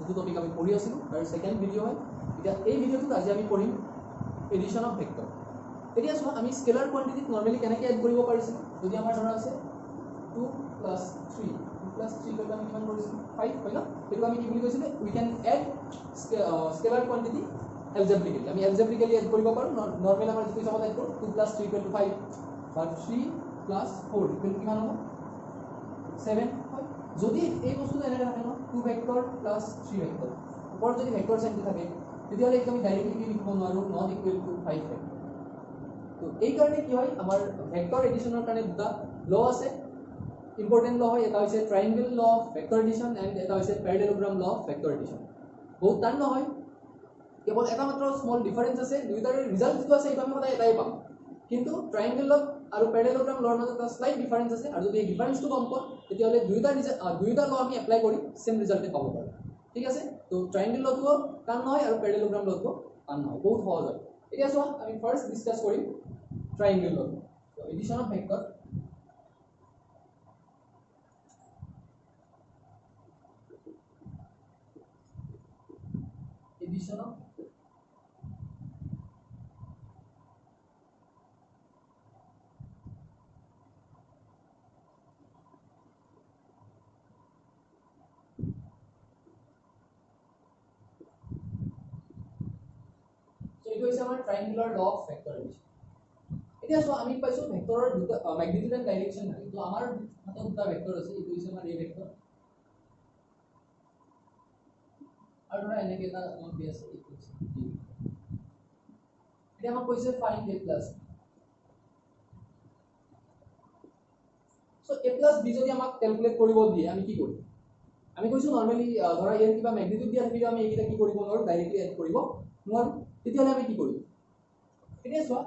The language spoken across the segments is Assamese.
যিটো টপিক আমি পঢ়ি আছিলোঁ তাৰ সেকেন্ড ভিডিও হয়। এতিয়া এই ভিডিওটোত আজি আমি পঢ়িম এডিশন অফ ভেক্টৰ। এতিয়া চোৱা আমি স্কেলাৰ কোৱান্টিটিত নৰ্মেলি কেনেকৈ এড কৰিব পাৰিছিলোঁ। যদি আমাৰ ধৰা আছে 2 + 3 কৰি আমি কিমান কৰিছিলোঁ 5 হয় ন। সেইটো আমি কি বুলি কৈছিলোঁ উই ক্যান এড স্কেলাৰ কোৱান্টিটি এলজেব্ৰিকেলি। আমি এলজেব্ৰিকেলি এড কৰিব পাৰোঁ। নৰ্মেলি আমাৰ যিটো হিচাপত এড কৰোঁ 2 + 3 = 5 বা 3 + 4 কিমান হ'ব 7 হয়। যদি এই বস্তুটো এনেকৈ থাকে ন 2 ভেক্টৰ + 3 ভেক্টৰ ওপৰত যদি ভেক্টৰ চাইনটো থাকে তেতিয়াহ'লে আমি ডাইৰেক্টলি লিখিব নোৱাৰোঁ নট ইকুৱেল টু 5 ভেক্টৰ। তো এই কাৰণে কি হয় আমাৰ ভেক্টৰ এডিশনৰ কাৰণে দুটা ল আছে, ইম্পৰ্টেন্ট ল হয়। এটা হৈছে ট্ৰায়াঙ্গল ল অফ ভেক্টৰ এডিশন এণ্ড এটা হৈছে প্যাৰালেলোগ্ৰাম ল অফ ভেক্টৰ এডিশন। বহুত টান নহয়, কেৱল এটা মাত্ৰ স্মল ডিফাৰেন্স আছে। দুইটাৰে ৰিজাল্ট যিটো আছে সেইটো আমি সদায় এটাই পাম, কিন্তু ট্ৰায়াঙ্গল ল আৰু প্যাৰালেলোগ্ৰাম লৰ মাজত এটা স্লাইট ডিফাৰেন্স আছে। আৰু যদি এই ডিফাৰেন্সটো গম পোৱা তেতিয়াহ'লে দুইটা ল আমি এপ্লাই কৰি সেম ৰিজাল্টে পাব পাৰোঁ। ঠিক আছে, তো ট্ৰায়াঙ্গল লটো টান নহয় আৰু প্যাৰালেলোগ্ৰাম লটো টান নহয়, বহুত সহজ হয়। এতিয়া চোৱা আমি ফাৰ্ষ্ট ডিসকাস কৰিম ট্ৰায়াঙ্গল ল। তো addition of vector addition of এইটো হৈছে আমাৰ ট্ৰায়াঙ্গুলাৰ ল অফ ভেক্টৰ এডিশন। এতিয়া চোৱা আমি পাইছো ভেক্টৰৰ দুটা ম্যাগনিটিউড এণ্ড ডাইৰেকশন থাকে। তো আমাৰ হাতত দুটা ভেক্টৰ আছে, এইটো হৈছে আমাৰ এ ভেক্টৰ আৰু ধৰা এনেকৈ এটা আমাক দি আছে এইটো হৈছে বি। এতিয়া আমাক কৈছে find a plus b। So a plus b যদি আমাক ক্যালকুলেট কৰিব দিয়ে আমি কি কৰিম? আমি কৈছো নৰমালি ধৰা ইয়াৰ কিবা ম্যাগনিটিউড দিয়া থাকিলে আমি এইকেইটা কি কৰিব নোৱাৰো, ডাইৰেক্টলি এড কৰিব নোৱাৰো। তেতিয়াহ'লে আমি কি কৰিম? এতিয়া চোৱা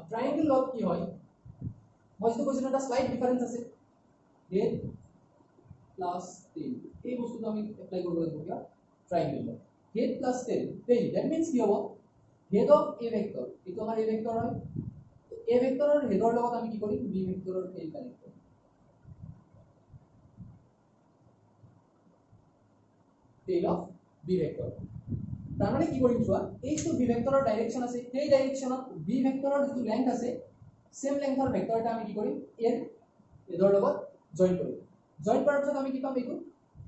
ট্ৰায়াঙ্গল লত কি হয়, মই যেটো কৈছিলো এটা স্লাইট ডিফাৰেন্স আছে হেড প্লাস টেইল। এই বস্তুটো আমি এপ্লাই কৰিব লাগিব কিয় ট্ৰায়াঙ্গল লত head plus tail. That means কি হ'ব হেড অফ এ ভেক্টৰ, এইটো আমাৰ এ ভেক্টৰ হয়। এ ভেক্টৰৰ হেডৰ লগত আমি কি কৰিম বি ভেক্টৰৰ টেইল কানেক্ট কৰিম। টেইল অফ বি ভেক্টৰ তাৰ মানে কি কৰিম চোৱা এইটো বি ভেক্টৰৰ ডাইৰেকশন আছে, সেই ডাইৰেকশনত বি ভেক্টৰৰ যিটো লেংথ আছে সেম লেংথৰ ভেক্টৰ এটা আমি কি কৰিম এৰ হেডৰ লগত জয়েন কৰিম। জয়েন কৰাৰ পিছত আমি কি পাম এইটো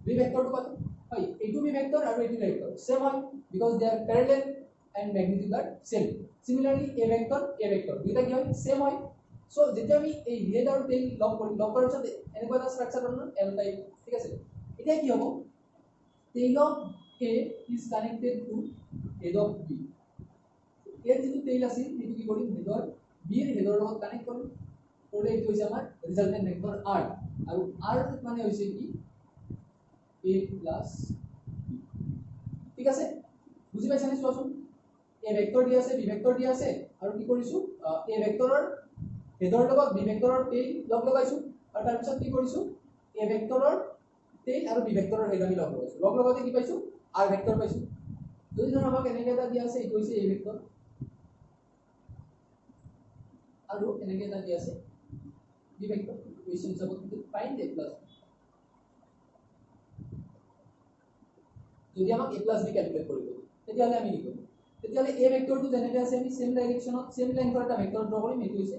বি ভেক্টৰটো পাম। হয়, এইটো বি ভেক্টৰ আৰু এইটো ভেক্টৰ সেম হয় because they are parallel and magnitude are same. Similarly A vector দুইটা কি হয় সেম হয়। সো যেতিয়া আমি এই হেড আৰু টেইল লগ কৰাৰ পিছত এনেকুৱা এটা স্ট্ৰাকচাৰ পাম এল টাইপ। ঠিক আছে, এতিয়া কি হ'ব tail of A is connected to head of B. এর যেটো টেইল আছে এটো কি কৰিম হেডৰ B এৰ হেডৰ লগত কানেক্ট কৰিম, কৰিলে এইটো হৈছে আমাৰ ৰিজাল্টেন্ট ভেক্টৰ R। আৰু R মানে হৈছে কি A plus B। ঠিক আছে, বুজি পাইছানে? চোৱাচোন A ভেক্টৰ দিয়া আছে, B ভেক্টৰ দিয়া আছে আৰু কি কৰিছো A ভেক্টৰৰ হেডৰ লগত B ভেক্টৰৰ টেইল লগ লগাইছো আৰু তাৰ পিছত কি কৰিছো A ভেক্টৰৰ টেইল আৰু বি ভেক্টৰৰ হেড আমি লগ লগাইছো। লগ লগাতে কি পাইছো আৰ ভেক্টৰ পাইছো। যদি ধৰা আমাক এনেকৈ এটা দিয়া আছে এইটো হৈছে এ ভেক্টৰ আৰু এনেকৈ এটা দিয়া আছে বি ভেক্টৰ। কোৱেশ্চন হিচাপত ফাইন্ড a প্লাস b। যদি আমাক a প্লাস b ক্যালকুলেট কৰিব তেতিয়াহ'লে আমি কি কৰিম? তেতিয়াহ'লে a ভেক্টৰটো যেনেকৈ আছে আমি সেম ডাইৰেকশনত সেম লেংথৰ এটা ভেক্টৰ ড্ৰ কৰিম, এইটো হৈছে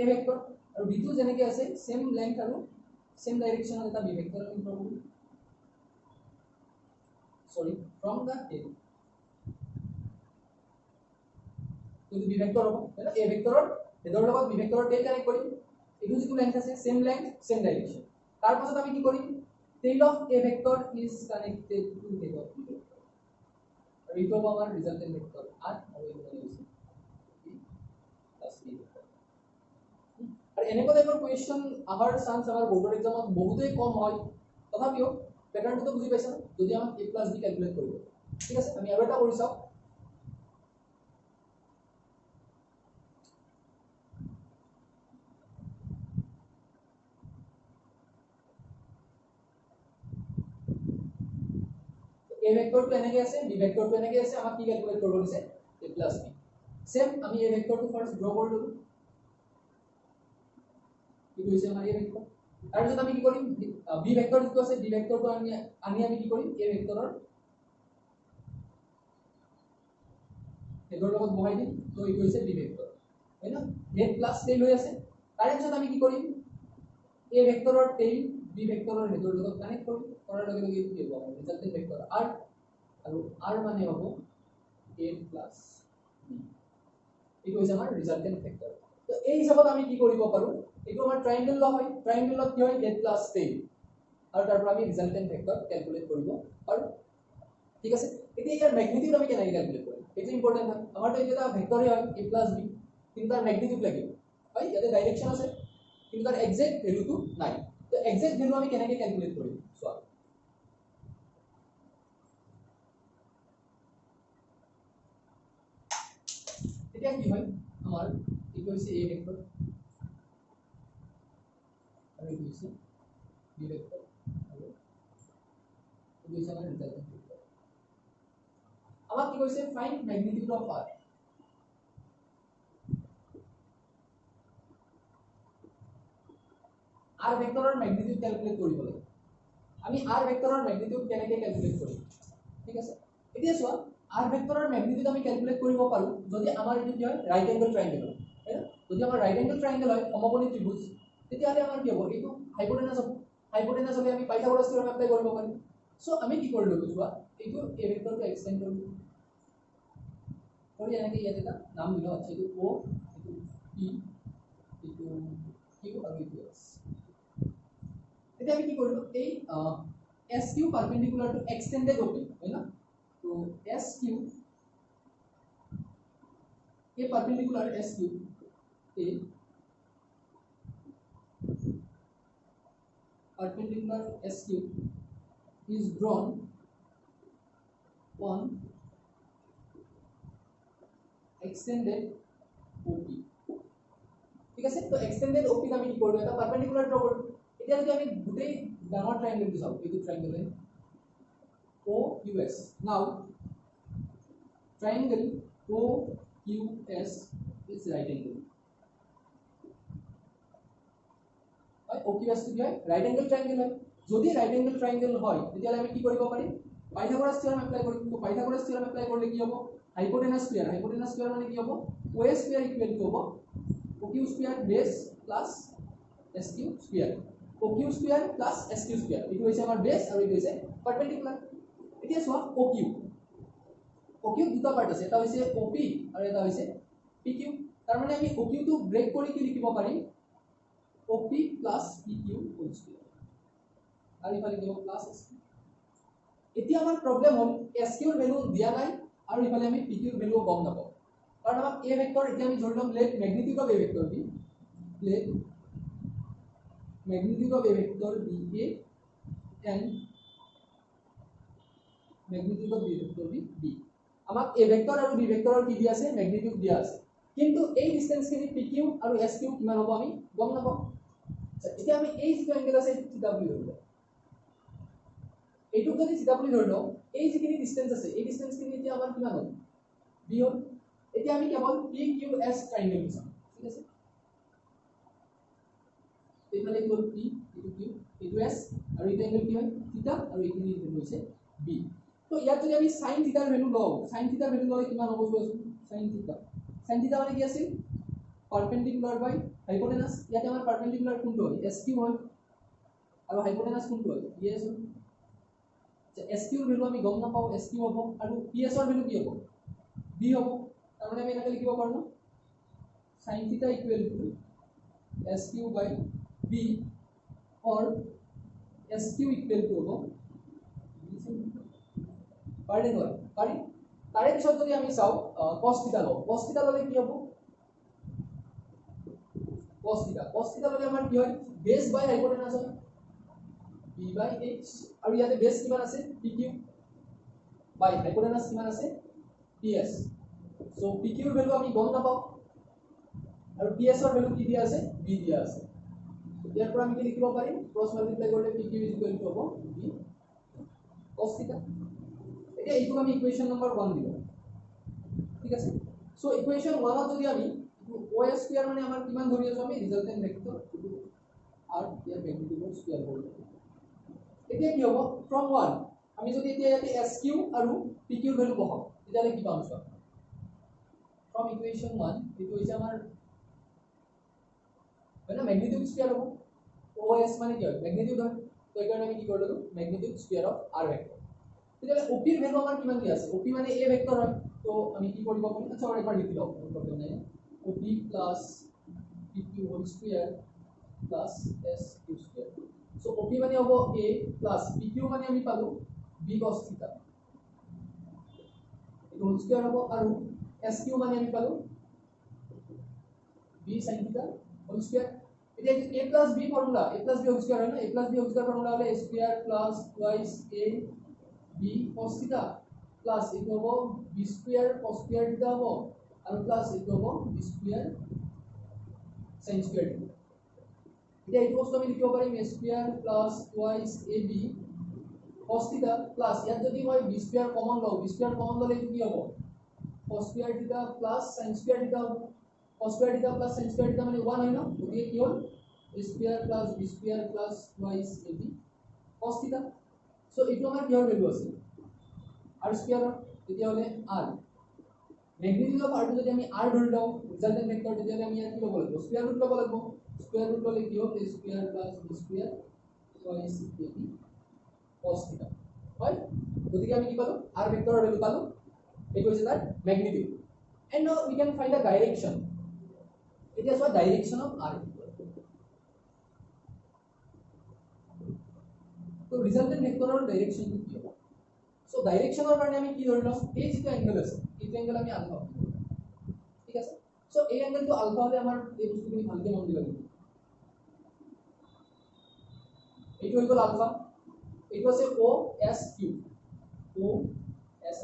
a ভেক্টৰ। আৰু b টো যেনেকৈ আছে সেম লেংথ আৰু সেম ডাইৰেকশনত এটা b ভেক্টৰ আমি ড্ৰ কৰিম। Sorry, from the tail to the b vector হ'ব মানে a ভেক্টৰৰ হেডৰ লগত b ভেক্টৰৰ টেইল কানেক্ট কৰিম। এইটো যিটো লেংথ আছে সেম লেংথ সেম ডাইৰেকশন। তাৰ পাছত আমি কি কৰিম tail of a vector is connected to head of b vector আৰু এইটো হ'ব আমাৰ ৰিজাল্টেন্ট ভেক্টৰ r আৰু এইটো হৈছে b plus b ভেক্টৰ। আৰু এনেকুৱা টাইপৰ কোৱেশ্চন আহাৰ চান্স আমাৰ বোৰ্ডৰ এক্সামত বহুতেই কম হয়, তথাপিও প্যাটাৰ্নটো বুজি পাইছা যদি আমাক a plus b ক্যালকুলেট কৰিব। ঠিক আছে, আমি আৰু এটা কৰি চাও। a ভেক্টৰটো এনেকৈ আছে, b ভেক্টৰটো এনেকৈ আছে, আমাক কি ক্যালকুলেট কৰিব দিছে a plus b। সেম আমি a ভেক্টৰটো ফাৰ্স্ট ড্ৰ কৰি ললো, এইটো হৈছে আমাৰ a ভেক্টৰ। তাৰ পিছত আমি কি কৰিম b ভেক্টৰ যিটো আছে b ভেক্টৰটো আমি কি কৰিম a ভেক্টৰৰ হেডৰ লগত বহাই দিম তো এইটো হৈছে বি ভেক্টৰ হয় না হেড প্লাস টেইল হৈ আছে তাৰে পিছত আমি কি কৰিম এ ভেক্টৰৰ টেইল বি ভেক্টৰৰ হেডৰ লগত কানেক্ট কৰিম কৰাৰ লগে লগে কি হ'ব আমাৰ ৰিজাল্টেন্ট ভেক্টৰ r আৰু r মানে হ'ব a প্লাস b এইটো হৈছে আমাৰ ৰিজাল্টেন্ট ভেক্টৰ তো এই হিচাপত আমি কি কৰিব পাৰো এইটো আমাৰ ট্ৰায়াঙ্গেল ল হয় ট্ৰায়াঙ্গেলত কি হয় হেড প্লাস টেইল আৰু তাৰ পৰা আমি ৰিজাল্টেন্ট ভেক্টৰ ক্যালকুলেট কৰিব পাৰো ঠিক আছে এতিয়া ইয়াৰ ম্যাগনিটিউড আমি কেনেকৈ ক্যালকুলেট কৰিম এইটো ইম্পৰ্টেন্ট হয় আমাৰটো এটা ভেক্টৰে হয় a প্লাস b কিন্তু তাৰ ম্যাগনিটিউড লাগিব হয় ইয়াতে ডাইৰেকশন আছে কিন্তু তাৰ এক্সাক্ট ভ্যালুটো নাই তো এক্সাক্ট ভ্যালু আমি কেনেকৈ ক্যালকুলেট কৰিম চোৱা এতিয়া কি হয় আমাৰ এইটো হৈছে a ভেক্টৰ আৰু এইটো হৈছে b ভেক্টৰ আৰু এইটো হৈছে আমাৰ ৰিজাল্টেন্ট ভেক্টৰ আমাক কি কৈছে find magnitude of r r ভেক্টৰৰ ম্যাগনিটিউড ক্যালকুলেট কৰিব লাগে আমি r ভেক্টৰৰ ম্যাগনিটিউড কেনেকৈ ক্যালকুলেট কৰিম ঠিক আছে এতিয়া চোৱা r ভেক্টৰৰ ম্যাগনিটিউড আমি ক্যালকুলেট কৰিব পাৰো যদি আমাৰ এইটো কি হয় ৰাইট এংগল ট্ৰায়াঙ্গেল হয় যদি আমাৰ ৰাইট এংগল ট্ৰায়াঙ্গেল হয় সমকোণী ত্ৰিভুজ তেতিয়াহলে আমাৰ কি হ'ব এইটো হাইপোটেনাস হ'ব হাইপোটেনাস হ'লে আমি পাইথাগোৰাছ থিওৰেম এপ্লাই কৰিব পাৰিম সো আমি কি কৰিলো চোৱা এইটো a ভেক্টৰটো এক্সটেন্ড কৰিলো কৰি এনেকৈ ইয়াত এটা নাম দিলো আছে এইটো o এইটো p এইটো q আৰু এইটো s এতিয়া আমি কি কৰিলো এই SQ perpendicular to extended OP হয় না তো SQ A perpendicular SQ a perpendicular SQ is drawn on extended OP ঠিক আছে তো এক্সটেন্ডেড OP আমি কি করব এটা পারপেন্ডিকুলার ড্র করব এটা যদি আমি দুটেই ডাঙৰ ট্রায়াঙ্গেল দিছাও এইটো triangle OQS now triangle OQS is right angle OQS কি হয় রাইট অ্যাঙ্গেল ট্রায়াঙ্গেল হয় যদি রাইট অ্যাঙ্গেল ট্রায়াঙ্গেল হয় তেতিয়ালে আমি কি কৰিব পাৰিম পাইথাগোৰাছ থিওৰেম এপ্লাই কৰিম তো পাইথাগোৰাছ থিওৰেম এপ্লাই কৰিলে কি হ'ব হাইপোটেনাস স্কয়ার মানে কি হ'ব OS স্কয়ার ইকুয়াল টু হ'ব OQ square base plus SQ square OQ square plus SQ square এইটো হৈছে আমাৰ বেস আৰু এইটো হৈছে পাৰপেন্ডিকুলাৰ এতিয়া চোৱা OQ দুটা পাৰ্ট আছে এটা হৈছে OP আৰু এটা হৈছে PQ তাৰ মানে আমি OQ টো ব্ৰেক কৰি কি লিখিব পাৰিম OP plus PQ whole square আৰু ইফালে কি হ'ব প্লাস SQ এতিয়া আমাৰ প্ৰবলেম হ'ল SQ ৰ ভ্যালু দিয়া নাই আৰু ইফালে আমি PQ ৰ ভ্যালু গম নাপাওঁ কাৰণ আমাক a ভেক্টৰ এতিয়া আমি ধৰি লম let magnitude of a vector b let magnitude of a vector b a and magnitude of b vector b আমাক a ভেক্টৰ আৰু b ভেক্টৰৰ কি দিয়া আছে ম্যাগনিটিউড দিয়া আছে কিন্তু এই ডিসটেন্স খিনি PQ আৰু SQ কিমান হ'ব আমি গম নাপাওঁ এতিয়া আমি এই যিটো এংগেল আছে এইটো থিটা বুলি ধৰিলো এইটো যদি থিটা বুলি ধৰিলো এই যিখিনি ডিসটেন্স আছে এই ডিসটেন্স খিনি এতিয়া আমাৰ কিমান হ'ল b হ'ল এতিয়া আমি কেৱল PQS ট্ৰায়াঙ্গেল চাম ঠিক আছে এইফালে কি হ'ল p এইটো q এইটো s আৰু এইটো এংগেল কি হয় থিটা আৰু এইখিনি ভ্যালু হৈছে b তো ইয়াত যদি আমি sin থিটাৰ ভ্যালু লও sin থিটাৰ ভ্যালু ললে কিমান হ'ব চোৱাচোন sin থিটা মানে কি আছিল perpendicular by hypotenuse ইয়াতে আমাৰ perpendicular কোনটো হয় SQ হয় আৰু hypotenuse কোনটো হয় PS হয় যে SQ ৰ ভ্যালু আমি গম নাপাও SQ হ'ব আৰু PS ৰ ভ্যালু কি হ'ব B হ'ব তাৰ মানে আমি এনেকৈ লিখিব পাৰো ন sin θ equal to SQ by B or SQ equal to হ'ব পাৰি নহয় পাৰি তাৰে পিছত যদি আমি চাও cos θ লও cos θ ললে কি হ'ব cos θ ললে আমাৰ কি হয় বেস বাই হাইপোটেনাস হয় b by h আৰু ইয়াতে বেস কিমান আছে pq বাই হাইপোটেনাস কিমান আছে ps সো pq ৰ ভ্যালু আমি গম নাপাও আৰু ps ৰ ভ্যালু কি দিয়া আছে b দিয়া আছে ইয়াৰ পৰা আমি কি লিখিব পাৰিম ক্ৰস মাল্টিপ্লাই কৰিলে pq হ'ব b cos θ এতিয়া এইটো আমি ইকুয়েশন নম্বৰ 1 দিলো ঠিক আছে সো ইকুয়েশন 1 ত যদি আমি OS স্কয়ার মানে আমাৰ কিমান ধৰি আছো আমি ৰিজাল্টেন্ট ভেক্টৰ r ইয়াৰ ম্যাগনিটিউড স্কয়াৰ কৰিব এতিয়া কি হ'ব from 1 আমি যদি এতিয়া ইয়াতে SQ আৰু PQ ভ্যালু বহাও তেতিয়ালে কি পাম চোৱা from equation 1 এইটো হৈছে আমাৰ মানে ম্যাগনিটিউড স্কয়ার হ'ব OS মানে কি হয় ম্যাগনিটিউড হয় তো এই কাৰণে আমি কি কৰিলো magnitude square of r vector তেতিয়ালে OP ৰ ভ্যালু আমাৰ কিমান দিয়া আছে OP মানে a ভেক্টৰ হয় তো আমি কি কৰিব পাৰিম আচ্ছা আৰু এবাৰ লিখি লও প্ৰবলেম নাই OP plus PQ whole square plus SQ square so OP মানে হ'ব a প্লাস PQ মানে আমি পালো b cos থিটা এইটো হোল স্কয়ার হ'ব আৰু SQ মানে আমি পালো b sin theta whole square এটা a plus b formula a plus b whole square হয় না a plus b whole square formula হলে a square plus twice a b cos theta plus এটা হবে b স্কয়ার cos স্কয়ার থিটা হবে আর প্লাস এটা হবে b স্কয়ার sin স্কয়ার থিটা এটা এই বস্তু আমি লিখিব পাৰিম a square plus twice ab cos theta plus ইয়াত যদি মই b স্কয়ার কমন লও b স্কয়ার কমন ললে কি হ'ব cos স্কয়ার থিটা প্লাস sin স্কয়ার থিটা হ'ব cos স্কয়ার থিটা প্লাস sin স্কয়ার থিটা মানে 1 হয় না গতিকে কি হল a square plus b square plus twice ab cos থিটা সো এইটো আমাৰ কিহৰ ভ্যালু আছে r স্কয়াৰ তেতিয়া হলে r ম্যাগনিটিউড অফ r যদি আমি r ধৰি লও ৰিজাল্টেন্ট ভেক্টৰ তেতিয়া আমি ইয়াত কি ল'ব লাগিব স্কয়াৰ ৰুট ল'ব লাগিব স্কয়াৰ ৰুট ল'লে কি হ'ব a square plus b square twice ab cos থিটা হয় গতিকে আমি কি পালো r ভেক্টৰৰ ভ্যালু পালো এইটো হৈছে তাৰ magnitude and now we can find the direction it is what direction of r so resultant vector direction to কি হবে so direction এর কারণে আমি কি ধরলাম এই যে অ্যাঙ্গেল আছে এই অ্যাঙ্গেল আমি আলফা ঠিক আছে so এই অ্যাঙ্গেল তো আলফা হলে আমার এই বস্তুগুলি ভালকে মন দিবা লাগিব এইটো হইল আলফা এইটো আছে o s q o s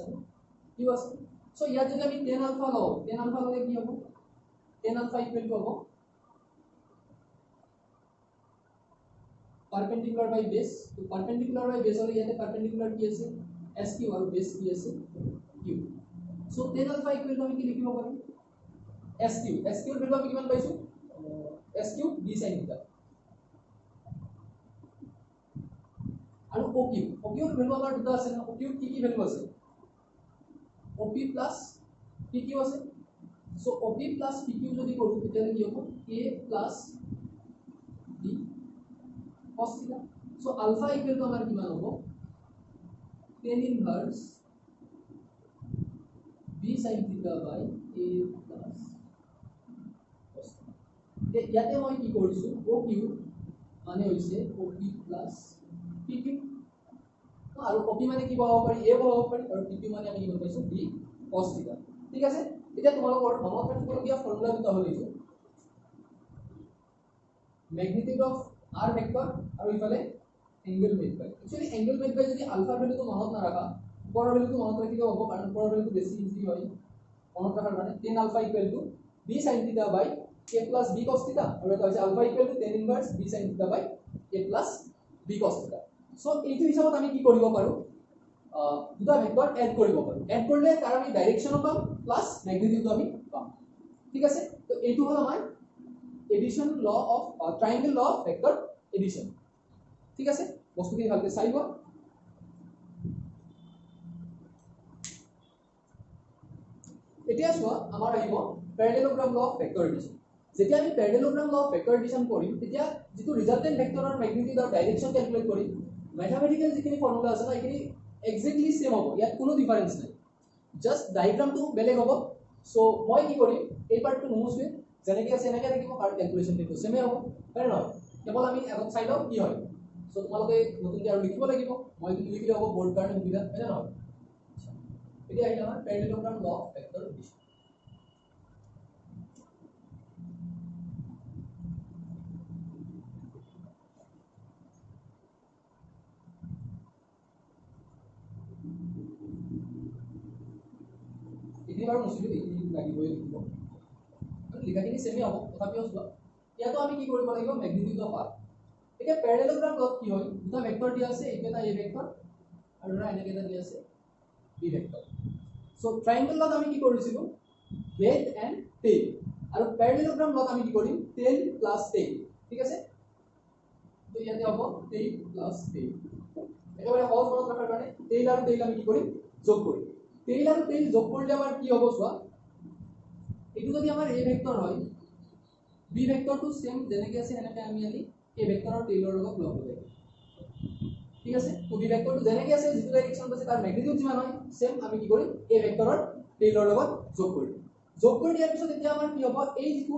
q আছে so ইয়াত যদি আমি tan আলফা লও tan আলফা ললে কি হবে tan আলফা ইকুয়াল টু হবে perpendicular by base তো perpendicular by base হলে ইয়াতে perpendicular কি আছে sq আর base কি আছে q so tan alpha equal to আমি কি লিখিব পারি sq sq এর ভ্যালু আমি কিমান পাইছো sq b sin θ আৰু oq oq এৰ ভ্যালু আমাৰ দুটা আছে না oq কি কি ভ্যালু আছে op plus pq আছে so op plus pq যদি কৰো তেতিয়ালে কি হ'ব a plus b cos θ so alpha equal to আমাৰ কিমান হ'ব tan inverse b sin θ by a plus cos θ ইয়াতে মই কি কৰিছো oq মানে হৈছে op plus pq আৰু op মানে কি বহাব পাৰি a বহাব পাৰি আৰু pq মানে আমি কি পাইছো b cos θ ঠিক আছে এতিয়া তোমালোকৰ মনত ৰাখিবলগীয়া ফৰ্মুলা দুটা হ'ল এইটো ম্যাগনিটিউড অফ r ভেক্টৰ আৰু ইফালে angle made by actually angle made by যদি আলফা ভ্যালুটো মনত না রাখা উপৰৰ ভ্যালুটো মনত ৰাখিলে হ'ব কাৰণ উপৰৰ ভ্যালুটো বেছি ইজি হয় মনত ৰাখাৰ কাৰণে tan alpha equal to b sin θ by a plus b cos θ আৰু এটা হৈছে alpha equal to tan inverse b sin θ by a plus b cos θ so এইটো হিচাপত আমি কি কৰিব পাৰো দুটা ভেক্টৰ এড কৰিব পাৰো এড কৰিলে তাৰ আমি ডাইৰেকশন পাম প্লাস ম্যাগনিটিউড আমি পাম ঠিক আছে তো এইটো হল আমাৰ addition law of triangle law of vector addition ঠিক আছে বস্তুখিনি ভালকে চাইব এতিয়া চোৱা আমাৰ আহিব প্যাৰালেলোগ্ৰাম ল অফ ভেক্টৰ এডিশন যেতিয়া আমি প্যাৰালেলোগ্ৰাম ল অফ ভেক্টৰ এডিশন কৰিম তেতিয়া যেটো ৰিজাল্টেন্ট ভেক্টৰৰ ম্যাগনিটিউড আৰু ডাইৰেকশন ক্যালকুলেট কৰিম ম্যাথমেটিক্যাল যিখিনি ফৰ্মুলা আছে না এইখিনি এক্স্যাক্টলি সেম হ'ব ইয়াত কোনো ডিফাৰেন্স নাই জাস্ট ডায়াগ্ৰামটো বেলেগ হ'ব সো মই কি কৰিম এই পাৰ্টটো নমুছবে যেনেকৈ আছে এনেকৈ থাকিব আৰু ক্যালকুলেশনটো সেমে হ'ব হয় নহয় কেৱল আমি আগত চাই লওঁ কি হয় সো তোমালোকে নতুনকৈ আৰু লিখিব লাগিব মই কিন্তু লিখিলে হ'ব বোৰ্ড কাৰণে সুবিধা হয় নহয় এতিয়া আহিলে আমাৰ প্যাৰালেলোগ্ৰাম ল অফ ভেক্টৰ এডিশন এটি বাৰ মুছিলো এটি লাগিবই লিখিব লিখাখিনি সেমে হ'ব তথাপিও চোৱা ইয়াতো আমি কি কৰিব লাগিব ম্যাগনিটিউড অফ r এতিয়া প্যাৰালেলোগ্ৰাম লত কি হয় দুটা ভেক্টৰ দিয়া আছে এইটো এটা a ভেক্টৰ আৰু এনেকৈ এটা দিয়া আছে b ভেক্টৰ সো ট্ৰায়াঙ্গেল লত আমি কি কৰিছিলো হেড এন্ড টেইল আৰু প্যাৰালেলোগ্ৰাম লত আমি কি কৰিম টেইল প্লাস টেইল ঠিক আছে তো ইয়াতে হ'ব টেইল প্লাস টেইল একেবাৰে সহজ মনত ৰাখাৰ কাৰণে টেইল আৰু টেইল আমি কি কৰিম যোগ কৰিম টেইল আৰু টেইল যোগ কৰিলে আমাৰ কি হ'ব চোৱা এইটো যদি আমাৰ a ভেক্টৰ হয় b ভেক্টৰটো সেম যেনেকৈ আছে এনেকৈ আমি আনি a ভেক্টৰৰ টেইলৰ লগত লগ কৰিব ঠিক আছে তো b ভেক্টৰটো যেনেকৈ আছে যিটো ডাইৰেকশ্যনত আছে তাৰ ম্যাগনিটিউড যিমান হয় সেম আমি কি কৰিম a ভেক্টৰৰ টেইলৰ লগত যোগ কৰিম যোগ কৰি দিয়াৰ পিছত এতিয়া আমাৰ কি হ'ব এই যিটো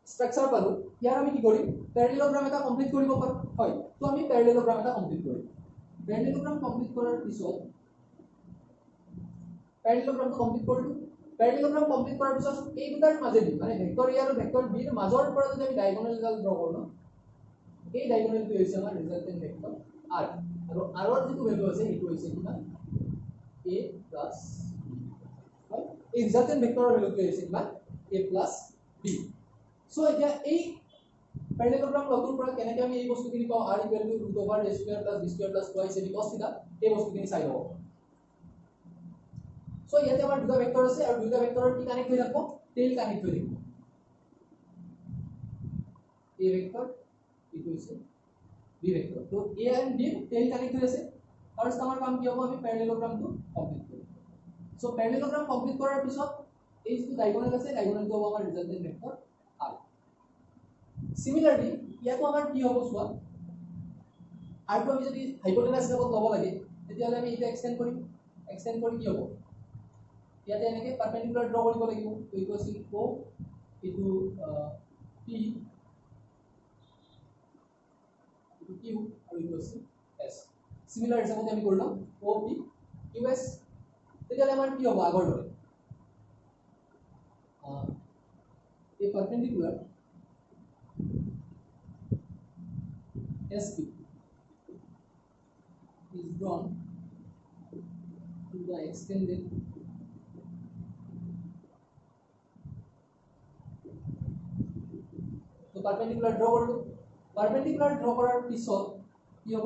স্ট্ৰাকচাৰ পালো ইয়াৰ আমি কি কৰিম প্যাৰালেলোগ্ৰাম এটা কমপ্লিট কৰিব পাৰো হয় তো আমি প্যাৰালেলোগ্ৰাম এটা কমপ্লিট কৰিম প্যাৰালেলোগ্ৰাম কমপ্লিট কৰাৰ পিছত প্যাৰালেলোগ্ৰামটো কমপ্লিট কৰিলো প্যাৰালেলোগ্ৰাম কমপ্লিট কৰাৰ পিছত এই দুটাৰ মাজেদি মানে ভেক্টৰ a আৰু ভেক্টৰ b ৰ মাজৰ পৰা যদি আমি ডায়াগোনাল এডাল ড্ৰ কৰো এই ডায়াগোনালটো হৈছে আমাৰ ৰিজাল্টেন্ট ভেক্টৰ r আৰু r ৰ যিটো ভ্যালু আছে সেইটো হৈছে কিমান a প্লাস হয় এই ৰিজাল্টেন্ট ভেক্টৰৰ ভ্যালুটো হৈছে কিমান a প্লাস b সো এতিয়া এই প্যাৰালেলোগ্ৰাম লটোৰ পৰা কেনেকৈ আমি এই বস্তুখিনি পাওঁ r = √a² + b² + twice ab cos θ এই বস্তুখিনি চাই লওঁ সো ইয়াতে আমাৰ দুটা ভেক্টৰ আছে আৰু দুটা ভেক্টৰৰ কি কানেক্ট হৈ থাকিব টেইল কানেক্ট হৈ থাকিব a ভেক্টৰ ইটো হৈছে b ভেক্টৰ তো a and b tail connect হৈ আছে ফাৰ্স্ট আমাৰ কাম কি হ'ব আমি প্যাৰালেলোগ্ৰামটো কমপ্লিট কৰিম সো প্যাৰালেলোগ্ৰাম কমপ্লিট কৰাৰ পিছত এই যিটো ডায়াগোনাল আছে ডায়াগোনালটো হ'ব আমাৰ ৰিজাল্টেন্ট ভেক্টৰ r সিমিলাৰলি ইয়াতো আমাৰ কি হ'ব চোৱা r টো আমি যদি হাইপোটেনাছ হিচাপত ল'ব লাগে তেতিয়াহ'লে আমি এটা এক্সটেন্ড কৰি কি হ'ব ইয়াতে এনেকে পাৰপেন্ডিকুলাৰ ড্ৰ কৰিব লাগিব তো এইটো আছিল o এইটো p এইটো q আৰু এইটো আছিল s সিমিলাৰ হিচাপত আমি কৰিলাম o p q s তেতিয়াহ'লে আমাৰ কি হ'ব আগৰ দৰে এই পাৰপেন্ডিকুলাৰ sp is drawn to the extended तो পাৰপেন্ডিকুলাৰ ড্ৰ কৰিলো পাৰপেন্ডিকুলাৰ ড্ৰ কৰাৰ পিছত কি হ'ব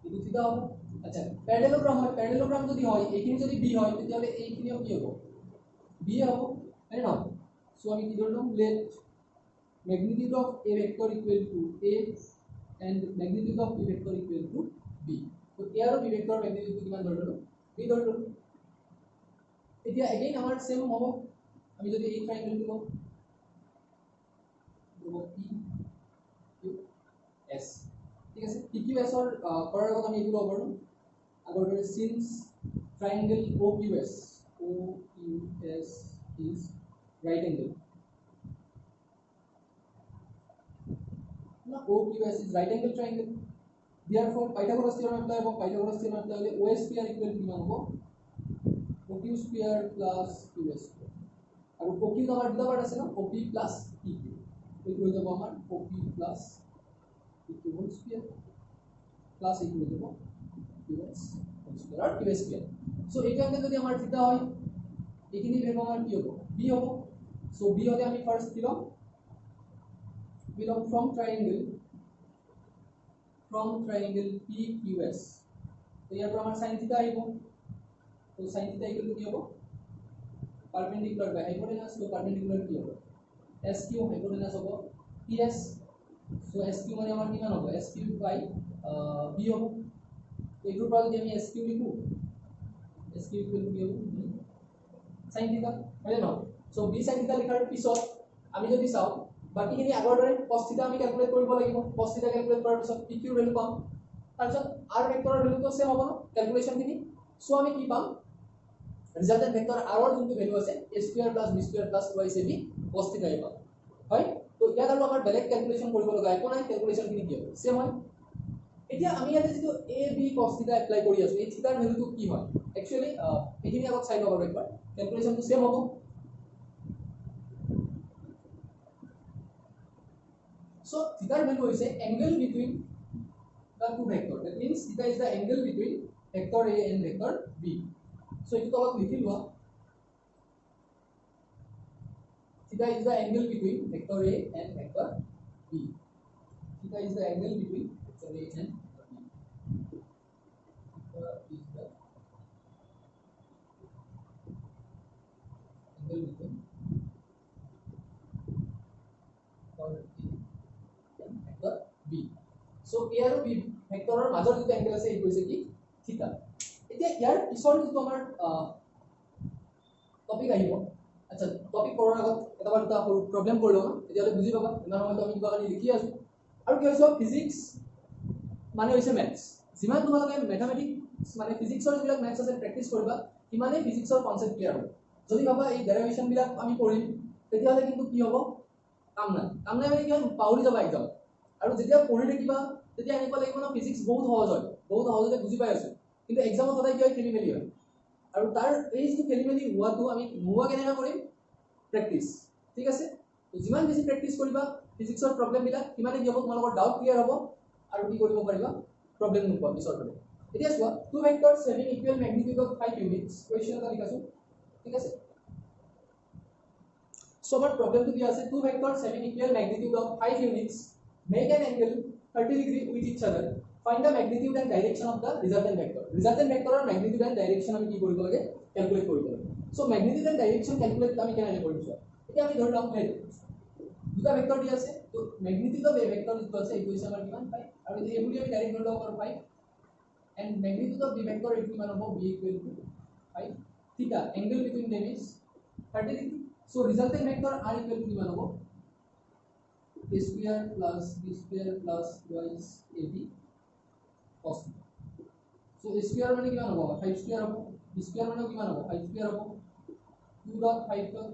এইটো থিটা হ'ব আচ্ছা প্যাৰালেলোগ্ৰাম হয় প্যাৰালেলোগ্ৰাম যদি হয় এইখিনি যদি b হয় তেতিয়াহ'লে এইখিনিও কি হ'ব b হ'ব হয় না সো আমি কি ধৰলাম let magnitude of a vector equal to a and magnitude of b vector equal to b তো a আৰু b vector magnitude কিমান ধৰলো b ধৰলো এতিয়া এগেইন আমাৰ সেম হ'ব আমি যদি এই ট্ৰায়াঙ্গেলটো লওঁ PQS ঠিক আছে PQS ৰ কৰাৰ আগত আমি এইটো ল'ব পাৰো আগৰ দৰে since triangle OQS is right angle না OQS is right angle triangle therefore Pythagoras theorem apply হ'ব Pythagoras theorem apply হ'লে OS square equal to কিমান হ'ব OQ square plus QS square আৰু OQ আমাৰ দুটা পাৰ্ট আছে না OP plus PQ এইটো হৈ যাব আমাৰ OP plus PQ whole square plus এইটো হৈ যাব QS whole square আৰু QS square সো এইটো আংগল যদি আমাৰ থিটা হয় এইখিনি ভ্যালু আমাৰ কি হ'ব b হ'ব সো b হলে আমি ফার্স্ট কি লম from triangle PQS তো ইয়াৰ পৰা আমাৰ sin থিটা আহিব তো sin থিটা ইকুৱেল টু কি হ'ব পারপেন্ডিকুলার বাই হাইপোটেনাস তো পারপেন্ডিকুলার কি হ'ব SQ হাইপোটেনাস হ'ব PS সো SQ মানে আমাৰ কিমান হ'ব SQ বাই B হ'ব এইটোৰ পৰা যদি আমি SQ লিখো SQ ইকুৱেল টু কি হ'ব sin থিটা হয় না সো B sin থিটা লিখাৰ পিছত আমি যদি চাও বাকিখিনি আগৰ দৰে cos থিটা আমি ক্যালকুলেট কৰিব লাগিব cos থিটা ক্যালকুলেট কৰাৰ পিছত PQ ভ্যালু পাম তাৰপিছত r ভেক্টৰৰ ভ্যালুটো সেম হ'ব না ক্যালকুলেশনখিনি সো আমি কি পাম ৰিজাল্টেন্ট ভেক্টৰ r ৰ যোনটো ভ্যালু আছে a² + b² + twice ab cos θ পাম হয় তো ইয়াত আৰু আমাৰ বেলেগ ক্যালকুলেশন কৰিব লগা একো নাই ক্যালকুলেশনখিনি কি হ'ব সেম হয় এতিয়া আমি ইয়াতে যেটো a b cos θ এপ্লাই কৰি আছো এই থিটাৰ ভ্যালুটো কি হয় একচুয়ালি এইখিনি আগত চাই লব একবাৰ ক্যালকুলেশনটো সেম হ'ব so theta value is a angle between the two vectors that means theta is the angle between vector a and vector b so itu tolak likhi lua theta is the angle between vector a and vector b theta is the angle between vector a and vector b theta is the angle between b so a আৰু b ভেক্টৰৰ মাজৰ যিটো এংগল আছে এইটো হৈছে কি থিটা এতিয়া ইয়াৰ পিছৰ যিটো আমাৰ টপিক আহিব আচ্ছা টপিক কৰাৰ আগত এটা বাৰ দুটা প্ৰবলেম কৰি লওঁ তেতিয়াহ'লে বুজি পাবা ইমান সময়ত আমি কিবা কাৰণে লিখি আছোঁ আৰু কি হৈছে ফিজিক্স মানে হৈছে মেথছ যিমান তোমালোকে মেথামেটিক্স মানে ফিজিক্সৰ যিবিলাক মেথছ আছে প্ৰেক্টিছ কৰিবা সিমানেই ফিজিক্সৰ কনচেপ্ট ক্লিয়াৰ হ'ব যদি ভাবা এই ডেৰিভেশ্যনবিলাক আমি পঢ়িম তেতিয়াহ'লে কিন্তু কি হ'ব কাম নাই মানে কি হয় পাহৰি যাবা একদম আৰু যেতিয়া পঢ়ি থাকিবা তেতিয়া এনেকুৱা লাগিব ন ফিজিক্স বহুত সহজ হয় বহুত সহজতে বুজি পাই আছোঁ কিন্তু এক্সামত সদায় কি হয় খেলি মেলি হয় আৰু তাৰ এই যিটো খেলি মেলি হোৱাটো আমি নোহোৱা কেনেকৈ কৰিম প্ৰেক্টিছ ঠিক আছে যিমান বেছি প্ৰেক্টিছ কৰিবা ফিজিক্সৰ প্ৰব্লেমবিলাক সিমানেই কি হ'ব তোমালোকৰ ডাউট ক্লিয়াৰ হ'ব আৰু কি কৰিব পাৰিবা প্ৰব্লেম নোপোৱা পিছৰ ফালে এতিয়া চোৱা two vectors having equal magnitude of 5 units question এটা লিখাছোঁ ঠিক আছে So our problem to be as two vectors having equal magnitude of 5 units make an angle 30 degree with each other. Find the magnitude and direction of the resultant vector. Resultant vector or magnitude and direction আমি কি কৰিব লাগে ক্যালকুলেট কৰিব লাগে so magnitude and direction calculate আমি কেনেকৈ কৰিম চোৱা এতিয়া আমি ধৰি লওঁ প্লেট দুটা ভেক্টৰ দি আছে তো magnitude of a vector যিটো আছে এইটো হৈছে আমাৰ কিমান 5 আৰু এই বুলি আমি ডাইৰেক্ট ধৰি লওঁ পাৰো 5 and magnitude of the vector এইটো কিমান হ'ব b equal to 5 theta angle between them is 30 degree. So resultant vector r equal to किमान होगा a square plus b square plus twice ab cos theta. So a square माने किमान होगा 5 square होगा b square माने किमान होगा 5 square होगा 2 dot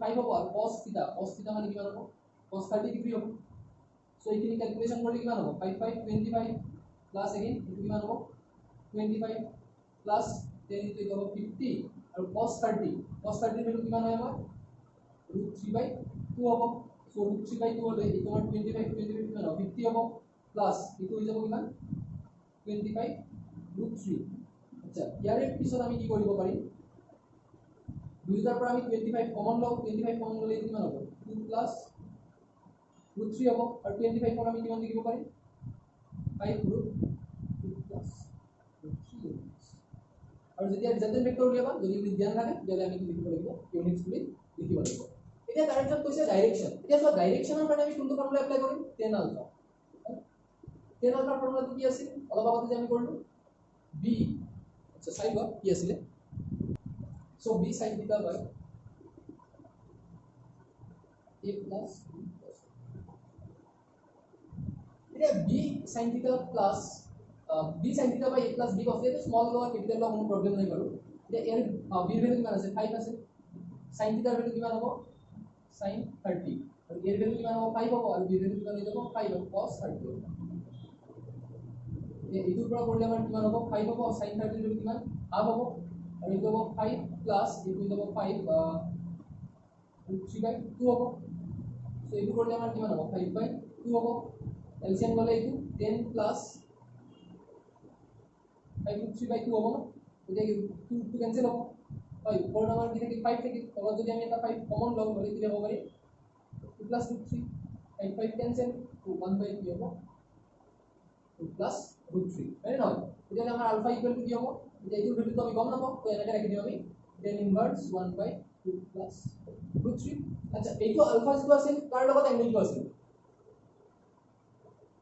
5 होगा cos theta माने किमान होगा cos 30 degree होगा. So इतनी कैलकुलेशन करले किमान होगा 5 5 25 plus again किमान होगा 25 plus 10 into 50 और cos 30 वैल्यू किमान है हमारा root 3 by 2 होगा so root 3 by 2 होले इतना 25 कितना हो 50 होगा प्लस इतो হৈ যাব কিমান 25 root 3 আচ্ছা ইয়াৰে পিছত আমি কি কৰিব পাৰিম দুইটাৰ পৰা আমি 25 কমন লওঁ 25 কমন ললে কিমান হ'ব 2 প্লাস root 3 হ'ব আৰু 25 পৰা আমি কিমান লিখিব পাৰিম 5 root 2 plus root 3 আৰু যেতিয়া ৰিজাল্টেন্ট ভেক্টৰ উলিয়াবা যদি জ্ঞান থাকে তেতিয়াহ'লে আমি কি লিখিব লাগিব ইউনিটস বুলি লিখিব লাগিব এতিয়া তাৰপিছত কৈছে ডাইৰেকশন এতিয়া চোৱা ডাইৰেকশনৰ কাৰণে আমি কোনটো ফৰ্মুলা এপ্লাই কৰিম tan আলফা ফৰ্মুলাটো কি আছিল অলপ আগতে যে আমি কৰিলো b আচ্ছা চাইবা কি আছিল so b sin θ by a plus এতিয়া b sin θ plus b sin θ by a plus b cos θ small ল ক্যাপিটাল ল কোনো প্ৰবলেম নাই বাৰু এতিয়া এর b এর ভ্যালু কিমান আছে 5 আছে sin θ এর ভ্যালু কিমান হ'ব sin 30 और এর ভ্যালু কিমান হ'ব 5 হ'ব আৰু b এৰ ভ্যালু কিমান হৈ যাব 5 হ'ব cos 30 এইটোৰ পৰা কৰিলে আমাৰ কিমান হ'ব 5 হ'ব sin 30 এৰ ভ্যালু কিমান হাফ হ'ব আৰু এইটো হ'ব 5 প্লাস এইটো হৈ যাব 5 3/2 হ'ব সো এইটো কৰিলে আমাৰ কিমান হ'ব 5/2 হ'ব এলসিএম গলে এইটো 10 প্লাস 5/3/2 হ'ব না এতিয়া 2 ক্যান্সেল হ'ব 5 ফৰ নাম্বাৰ কি থাকে 5 থাকে তলত যদি আমি এটা 5 কমন লওঁ বলে কি হ'ব পাৰি 2 plus 2 3 5 5 cancel to 1/3 কি হ'ব 2 plus root 3 right now এতিয়া আমাৰ আলফা ইকুয়াল টু কি হ'ব এতিয়া এইটো ভ্যালু তো আমি গম নাপাওঁ তো এনেকৈ ৰাখি দিম আমি tan ইনভার্স 1/2 plus root 3 আচ্ছা এইটো আলফা যিটো আছিল তাৰ লগত এংগেল কি আছিল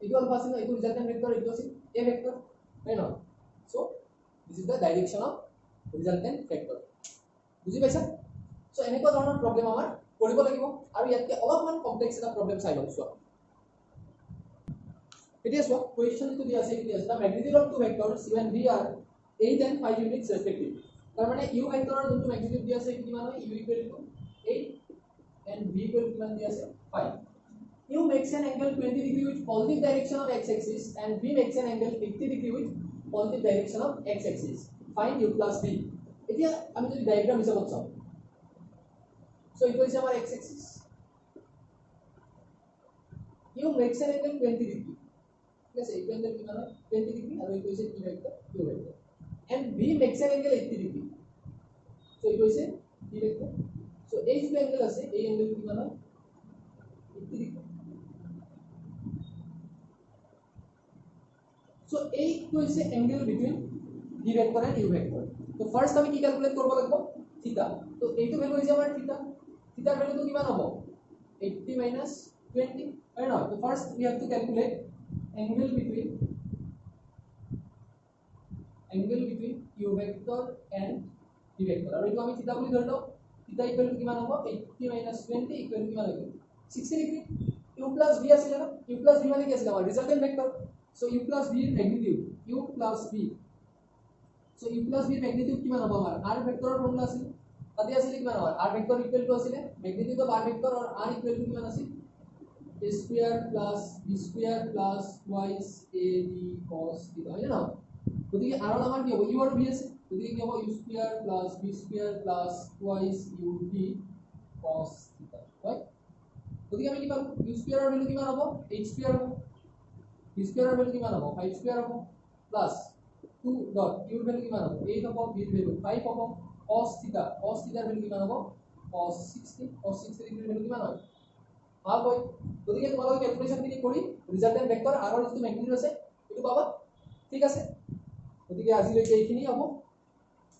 এইটো আলফা আছিল এইটো ৰিজাল্টেন্ট ভেক্টৰ এইটো আছিল a vector right now so this is the direction of resultant vector বুজি পাইছা সো এনেকুৱা ধৰণৰ প্ৰবলেম আমাৰ কৰিব লাগিব আৰু ইয়াতকে অলপমান কমপ্লেক্স এটা প্ৰবলেম চাই লওঁ চোৱা এতিয়া চোৱা কোৱেশ্চন টো দিয়া আছে কি আছে the magnitude of two vectors when v are 8 and 5 units respectively তাৰ মানে u ভেক্টৰৰ যোনটো ম্যাগনিটিউড দিয়া আছে কিমান হয় u equal to 8 and v equal to কিমান দিয়া আছে 5 u makes an angle 20 degree with positive direction of x axis and v makes an angle 50 degree with positive direction of x axis find u plus v এতিয়া আমি যদি ডায়াগ্রাম হিসাবত চাও সো ইটো হইছে আমার x axis u makes an angle 20 degree ঠিক আছে এই অ্যাঙ্গেল কিমান হয় 20 ডিগ্রি আর ইটো হইছে কি vector u vector and v makes an angle 80 degree so ইটো হইছে v ভেক্টর সো এই যে অ্যাঙ্গেল আছে এই অ্যাঙ্গেল কিমান হয় 80 ডিগ্রি সো এই হইছে angle between v vector and u vector তো ফার্স্ট আমি কি ক্যালকুলেট করব লাগব থিটা তো এইটো ভ্যালু হইছে আমার থিটা থিটার ভ্যালু তো কিমান হবে 80 minus 20 right now so first we have to calculate angle between u vector and v vector আর এইটো আমি থিটা বুলি ধৰি লও থিটা ইকুৱেল টু কিমান হ'ব 80 - 20 ইকুৱেল টু কিমান হ'ব 60 ডিগ্ৰী u plus v আছিল না u plus v মানে কি আছিল আমাৰ resultant vector so u plus v এর magnitude u plus v so u plus v এর ম্যাগনিটিউড কিমান হ'ব আমাৰ r ভেক্টৰৰ ফৰ্মুলা আছিল তাতে আছিল কিমান হ'ব r ভেক্টৰ ইকুৱেল টু আছিল ম্যাগনিটিউড অফ r ভেক্টৰ আৰু r ইকুৱেল টু কিমান আছিল a square plus b square plus twice ab cos theta হয় না গতিকে r ৰ আমাৰ কি হ'ব u আৰু v আছে গতিকে কি হ'ব u square plus b square plus twice ub cos theta হয় গতিকে আমি কি পাম u square ৰ ভ্যালু কিমান হ'ব h square হ'ব b square ৰ ভ্যালু কিমান হ'ব 5 square হ'ব প্লাস 2 ডট u ৰ ভ্যালু কিমান হ'ব 8 হ'ব b ৰ ভ্যালু 5 হ'ব cos theta ৰ ভ্যালু কিমান হ'ব cos 60 ডিগ্ৰীৰ ভ্যালু কিমান হয় হাফ হয় গতিকে তোমালোকে ক্যালকুলেশন খিনি কৰি ৰিজাল্টেন্ট ভেক্টৰ r ৰ যিটো ম্যাগনিটিউড আছে এটো পাবা ঠিক আছে গতিকে আজিলৈকে এইখিনি হ'ব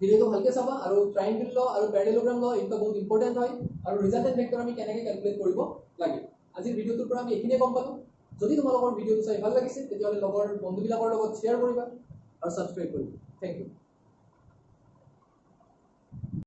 ভিডিওটো ভালকে চাবা আৰু ট্ৰায়াঙ্গল ল আৰু প্যাৰালেলোগ্ৰাম ল এটা বহুত ইম্পৰ্টেন্ট হয় আৰু ৰিজাল্টেন্ট ভেক্টৰ আমি কেনেকৈ ক্যালকুলেট কৰিব লাগে আজিৰ ভিডিওটোৰ পৰা আমি এইখিনিয়ে গম পালো যদি তোমালোকৰ ভিডিওটো চাই ভাল লাগিছে তেতিয়াহলে লগৰ বন্ধুবিলাকৰ লগত শ্বেয়াৰ কৰিবা আৰু সাবস্ক্ৰাইব কৰিবা থ্যাংক ইউ